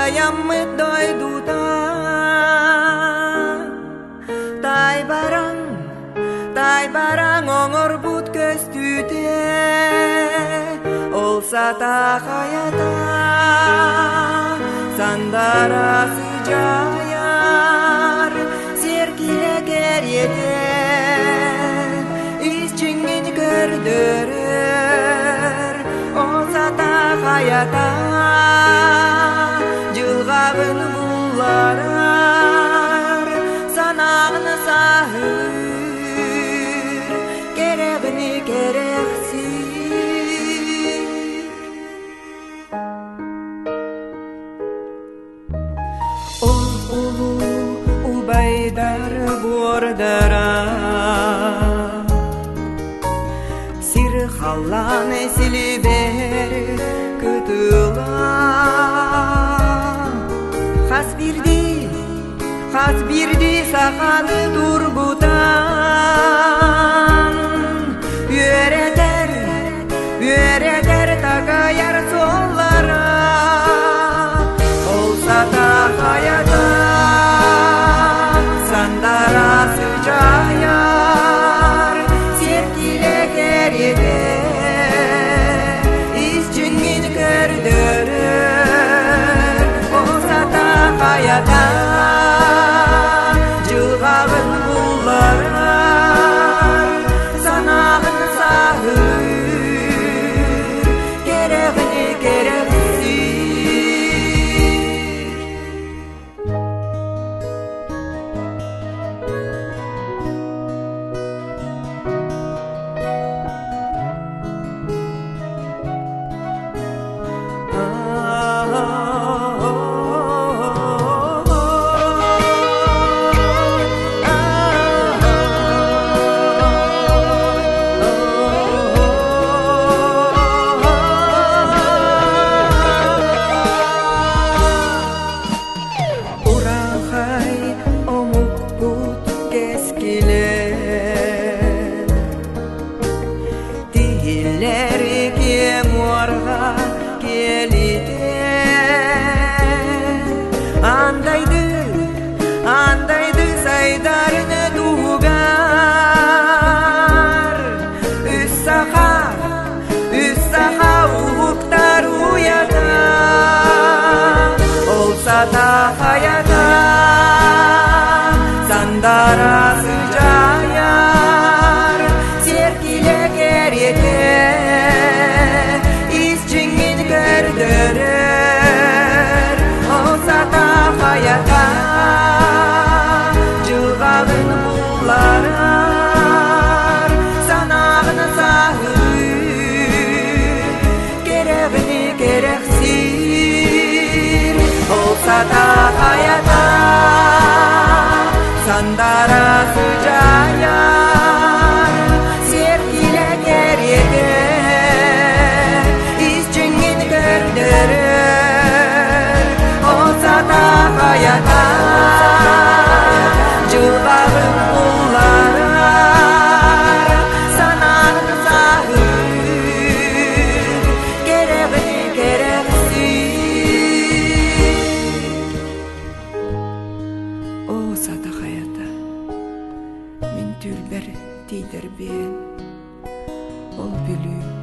Даяммыт дойдута тай бараң оңор бут көз түте олса та хаята сандарасы жаяр серкиле керете ичиңин көрдөрөр олса та хаята жылгабын буларар санагын сахыр керегини керексиз ол улуу убайдар буордара сир халлан эсилибер күтүла хас бирди саханы тургутан үйретер такаяр соллара олса та хаята сандарасы жаяр серкиле керете ичиңин көрдөрөр олса та хаята жылгабын буларар санагын сагыр керегини керексиз Тилleri кем орга келите андайды сайдарыны тугар үс саха уктар уята олса та хаята сандарасы жаяр серкиле керете ичиңин көрдөрөр олса та хаята жылгабын буларар санагын сахыр керегини керексиз олса та хаята сандарасы жаяр серкиле керете ичиңин көрдөрөр олса та хаята жылгабын буларар санагын сахыр керегини керексиз олса та хаята мен түлбер тийдербен ол бүлүү